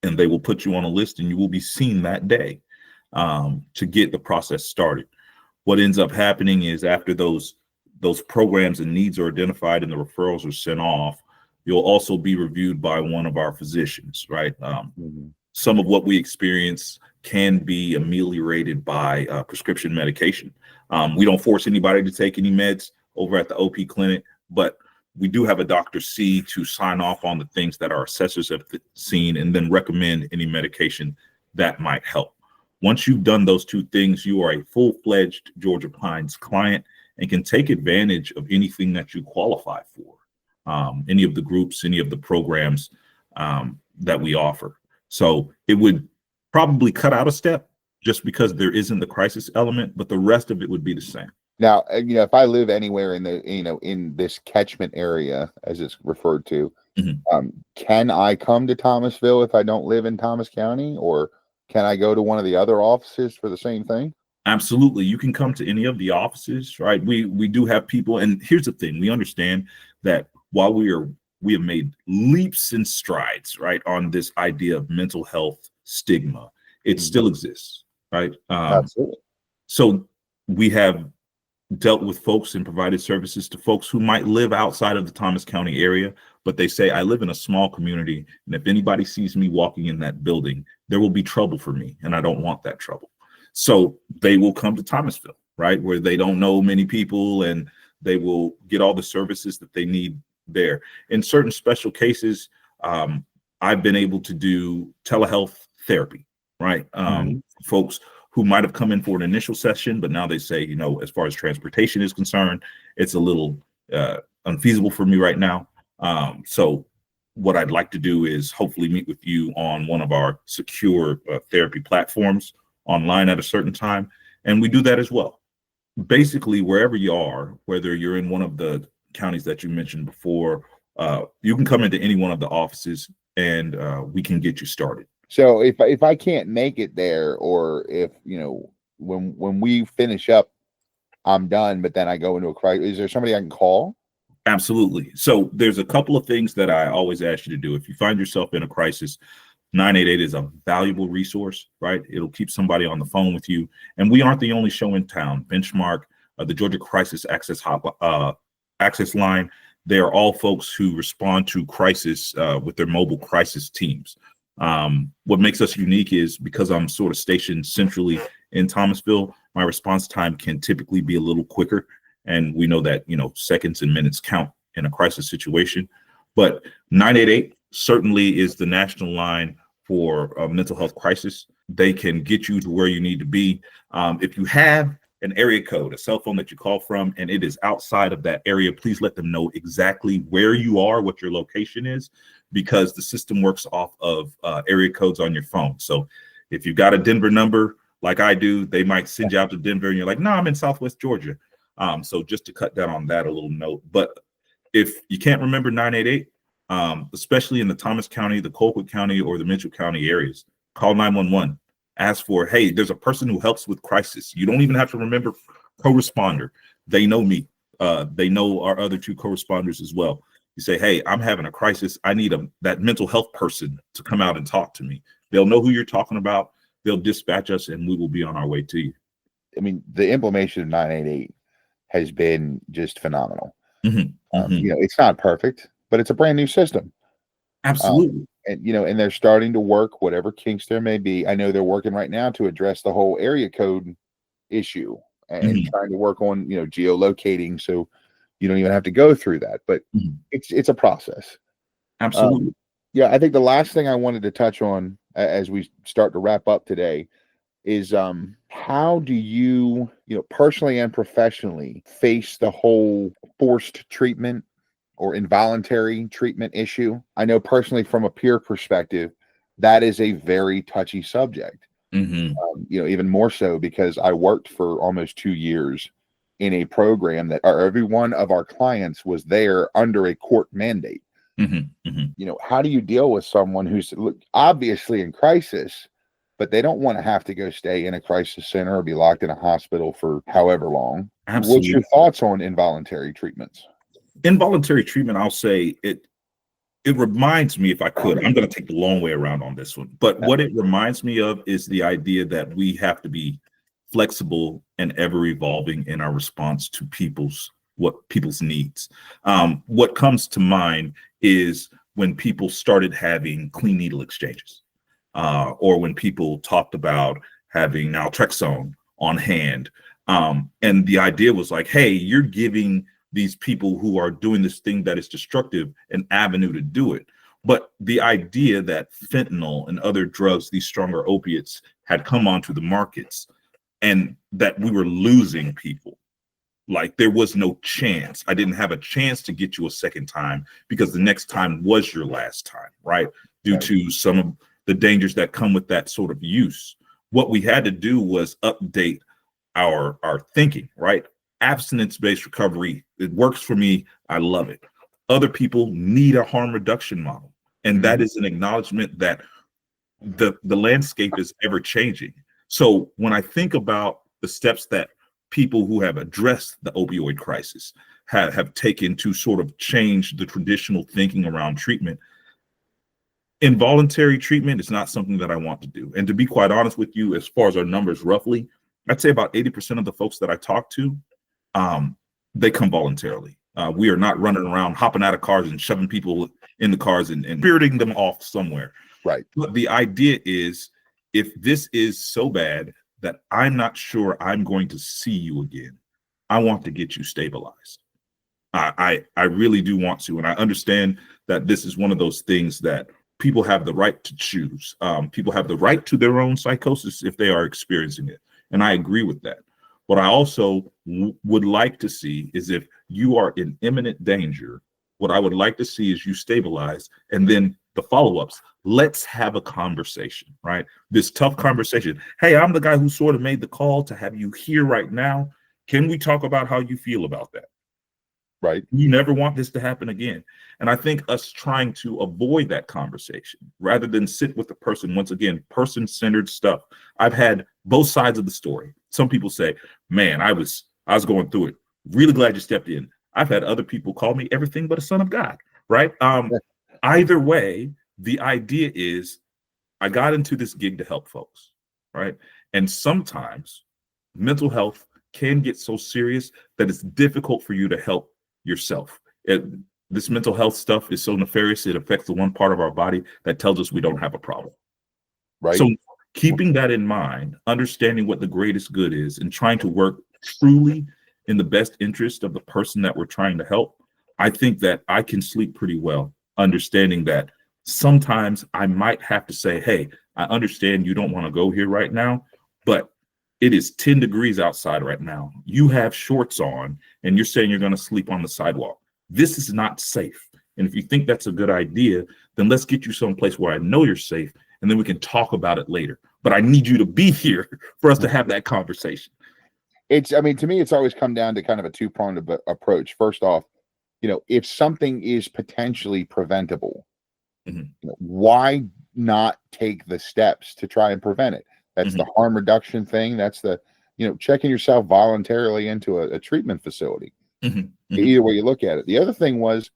And they will put you on a list and you will be seen that day to get the process started. What ends up happening is after those programs and needs are identified and the referrals are sent off, you'll also be reviewed by one of our physicians, right? Some of what we experience can be ameliorated by prescription medication. We don't force anybody to take any meds over at the OP clinic, but we do have a Dr. C to sign off on the things that our assessors have seen and then recommend any medication that might help. Once you've done those two things, you are a full-fledged Georgia Pines client and can take advantage of anything that you qualify for, any of the groups, any of the programs that we offer. So it would probably cut out a step just because there isn't the crisis element, but the rest of it would be the same. Now, if I live anywhere in the, in this catchment area, as it's referred to, can I come to Thomasville if I don't live in Thomas County, or can I go to one of the other offices for the same thing? Absolutely. You can come to any of the offices, right? We do have people. And here's the thing. We understand that while we have made leaps and strides, right, on this idea of mental health stigma, it still exists, right? Absolutely. So we have dealt with folks and provided services to folks who might live outside of the Thomas County area, but they say, I live in a small community, and if anybody sees me walking in that building, there will be trouble for me, and I don't want that trouble. So they will come to Thomasville, right, where they don't know many people, and they will get all the services that they need there. In certain special cases, I've been able to do telehealth therapy, right? Folks who might have come in for an initial session, but now they say, as far as transportation is concerned, it's a little unfeasible for me right now. So what I'd like to do is hopefully meet with you on one of our secure therapy platforms online at a certain time. And we do that as well. Basically, wherever you are, whether you're in one of the counties that you mentioned before, you can come into any one of the offices and we can get you started. So if I can't make it there, or if, when we finish up, I'm done, but then I go into a crisis, is there somebody I can call? Absolutely. So there's a couple of things that I always ask you to do. If you find yourself in a crisis, 988 is a valuable resource, right? It'll keep somebody on the phone with you. And we aren't the only show in town. Benchmark, the Georgia Crisis Access Line, they are all folks who respond to crisis with their mobile crisis teams. What makes us unique is because I'm sort of stationed centrally in Thomasville, my response time can typically be a little quicker. And we know that, seconds and minutes count in a crisis situation. But 988 certainly is the national line for a mental health crisis. They can get you to where you need to be. If you have an area code, a cell phone that you call from, and it is outside of that area, please let them know exactly where you are, what your location is, because the system works off of area codes on your phone. So if you've got a Denver number like I do, they might send you out to Denver and you're like, no, I'm in Southwest Georgia. So just to cut down on that a little note. But if you can't remember 988, especially in the Thomas County, the Colquitt County, or the Mitchell County areas, call 911. Ask for, hey, there's a person who helps with crisis. You don't even have to remember co-responder. They know me. They know our other two co-responders as well. You say, hey, I'm having a crisis. I need that mental health person to come out and talk to me. They'll know who you're talking about. They'll dispatch us, and we will be on our way to you. I mean, the implementation of 988 has been just phenomenal. It's not perfect, but it's a brand new system. Absolutely. And they're starting to work whatever kinks there may be. I know they're working right now to address the whole area code issue and trying to work on, geolocating. So you don't even have to go through that, but it's a process. Absolutely. I think the last thing I wanted to touch on as we start to wrap up today is how do you personally and professionally face the whole forced treatment or involuntary treatment issue? I know personally from a peer perspective, that is a very touchy subject. Even more so because I worked for almost 2 years in a program that every one of our clients was there under a court mandate. How do you deal with someone who's obviously in crisis, but they don't want to have to go stay in a crisis center or be locked in a hospital for however long? Absolutely. What's your thoughts on involuntary treatments? Involuntary treatment, I'll say it reminds me, if I could, I'm going to take the long way around on this one, but what it reminds me of is the idea that we have to be flexible and ever evolving in our response to people's needs. What comes to mind is when people started having clean needle exchanges, or when people talked about having naltrexone on hand. And the idea was like, hey, you're giving these people who are doing this thing that is destructive an avenue to do it. But the idea that fentanyl and other drugs, these stronger opiates, had come onto the markets and that we were losing people. Like there was no chance. I didn't have a chance to get you a second time because the next time was your last time, right? Due to some of the dangers that come with that sort of use. What we had to do was update our thinking, right? Abstinence-based recovery, it works for me. I love it. Other people need a harm reduction model. And that is an acknowledgement that the landscape is ever changing. So when I think about the steps that people who have addressed the opioid crisis have taken to sort of change the traditional thinking around treatment, involuntary treatment is not something that I want to do. And to be quite honest with you, as far as our numbers roughly, I'd say about 80% of the folks that I talk to, they come voluntarily. We are not running around hopping out of cars and shoving people in the cars and spiriting them off somewhere. Right. But the idea is, if this is so bad that I'm not sure I'm going to see you again, I want to get you stabilized. I really do want to. And I understand that this is one of those things that people have the right to choose. People have the right to their own psychosis if they are experiencing it. And I agree with that. What I also would like to see is if you are in imminent danger, what I would like to see is you stabilize, and then the follow-ups. Let's have a conversation, right? This tough conversation. Hey, I'm the guy who sort of made the call to have you here right now. Can we talk about how you feel about that? Right. You never want this to happen again. And I think us trying to avoid that conversation rather than sit with the person, once again, person-centered stuff. I've had both sides of the story. Some people say, man, I was going through it. Really glad you stepped in. I've had other people call me everything but a son of God, right? Either way, the idea is I got into this gig to help folks, right? And sometimes mental health can get so serious that it's difficult for you to help yourself. This mental health stuff is so nefarious, it affects the one part of our body that tells us we don't have a problem. Right. So keeping that in mind, understanding what the greatest good is, and trying to work truly in the best interest of the person that we're trying to help, I think that I can sleep pretty well, understanding that sometimes I might have to say, hey, I understand you don't want to go here right now, but it is 10 degrees outside right now. You have shorts on and you're saying you're going to sleep on the sidewalk. This is not safe. And if you think that's a good idea, then let's get you someplace where I know you're safe, and then we can talk about it later. But I need you to be here for us to have that conversation. I mean, to me, it's always come down to kind of a two-pronged approach. First off, if something is potentially preventable, why not take the steps to try and prevent it? That's the harm reduction thing. That's the, checking yourself voluntarily into a treatment facility. Either way you look at it. The other thing was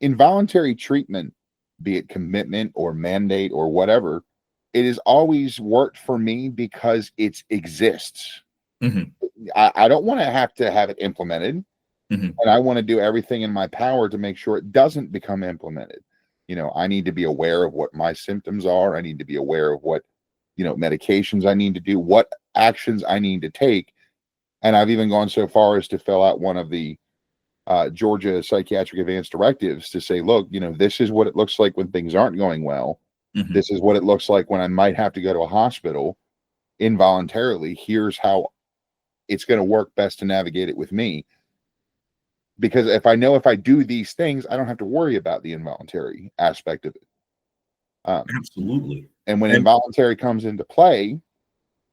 involuntary treatment, be it commitment or mandate or whatever, it has always worked for me because it exists. I don't want to have it implemented, and I want to do everything in my power to make sure it doesn't become implemented. I need to be aware of what my symptoms are. I need to be aware of what, medications I need to do, what actions I need to take. And I've even gone so far as to fill out one of the Georgia Psychiatric Advance Directives to say, look, this is what it looks like when things aren't going well. This is what it looks like when I might have to go to a hospital involuntarily. Here's how it's going to work best to navigate it with me. Because if I do these things, I don't have to worry about the involuntary aspect of it. Absolutely. And when involuntary comes into play,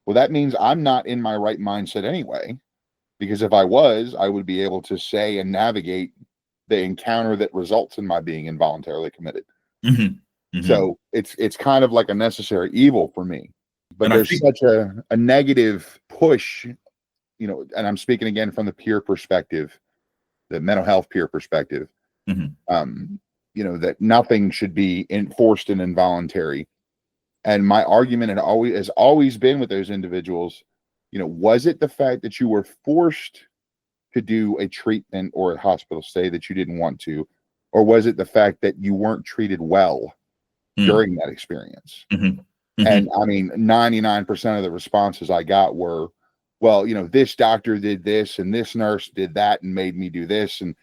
well, that means I'm not in my right mindset anyway. Because if I was, I would be able to say and navigate the encounter that results in my being involuntarily committed. So it's kind of like a necessary evil for me. But there's such a negative push, and I'm speaking again from the peer perspective, the mental health peer perspective, that nothing should be enforced and involuntary. And my argument has always been with those individuals, was it the fact that you were forced to do a treatment or a hospital stay that you didn't want to, or was it the fact that you weren't treated well during that experience? And I mean, 99% of the responses I got were, well, this doctor did this and this nurse did that and made me do this. And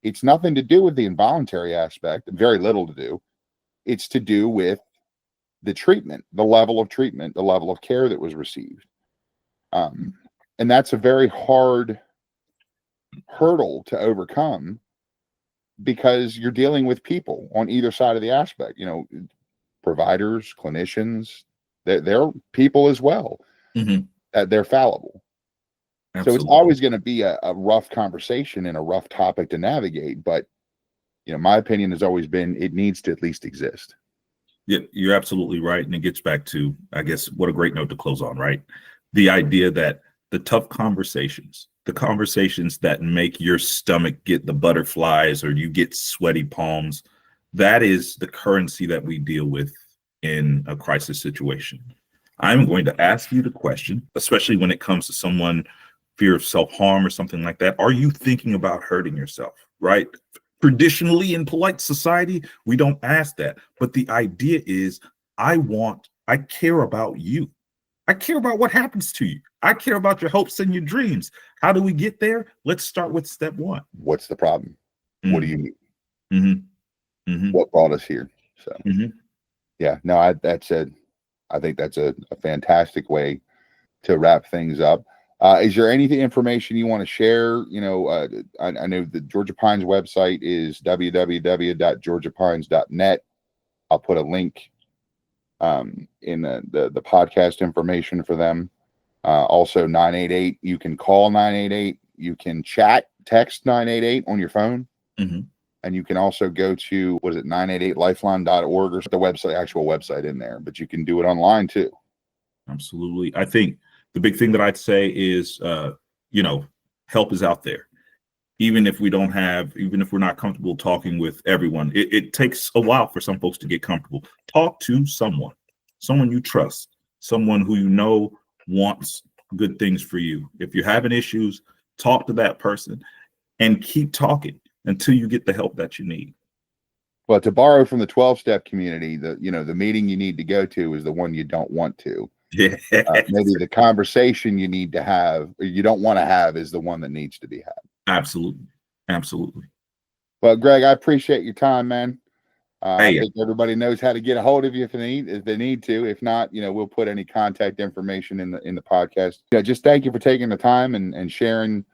it's nothing to do with the involuntary aspect, very little to do. It's to do with the treatment, the level of treatment, the level of care that was received. And that's a very hard hurdle to overcome because you're dealing with people on either side of the aspect, providers, clinicians, they're people as well, that they're fallible. Absolutely. So it's always going to be a rough conversation and a rough topic to navigate. But, my opinion has always been it needs to at least exist. Yeah, you're absolutely right. And it gets back to, I guess, what a great note to close on, right? The idea that the tough conversations, the conversations that make your stomach get the butterflies or you get sweaty palms, that is the currency that we deal with in a crisis situation. I'm going to ask you the question, especially when it comes to someone, fear of self-harm or something like that. Are you thinking about hurting yourself, right? Traditionally, in polite society, we don't ask that. But the idea is, I care about you. I care about what happens to you. I care about your hopes and your dreams. How do we get there? Let's start with step one. What's the problem? What do you need? What brought us here? So, yeah, no, I think that's a fantastic way to wrap things up. Is there any information you want to share? I know the Georgia Pines website is www.georgiapines.net. I'll put a link in the podcast information for them. Also 988, you can call 988, you can text 988 on your phone. And you can also go to, 988lifeline.org or the actual website in there, but you can do it online too. Absolutely. I think the big thing that I'd say is, help is out there. even if we're not comfortable talking with everyone. It takes a while for some folks to get comfortable. Talk to someone you trust, someone who you know wants good things for you. If you're having issues, talk to that person and keep talking until you get the help that you need. Well, to borrow from the 12-step community, the meeting you need to go to is the one you don't want to. Yeah. Maybe the conversation you need to have, or you don't want to have, is the one that needs to be had. Absolutely. Well, Greg, I appreciate your time, man. Hey. I think everybody knows how to get a hold of you if they need to. If not, we'll put any contact information in the podcast. Just thank you for taking the time and sharing,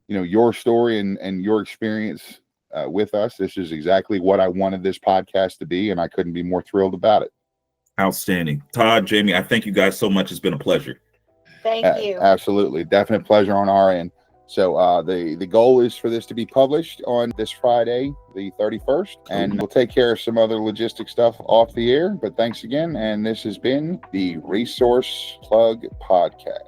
your story and your experience with us. This is exactly what I wanted this podcast to be, and I couldn't be more thrilled about it. Outstanding. Todd, Jamie, I thank you guys so much. It's been a pleasure. Thank you. Absolutely. Definite pleasure on our end. So the goal is for this to be published on this Friday, the 31st, and we'll take care of some other logistic stuff off the air. But thanks again. And this has been the Resource Plug Podcast.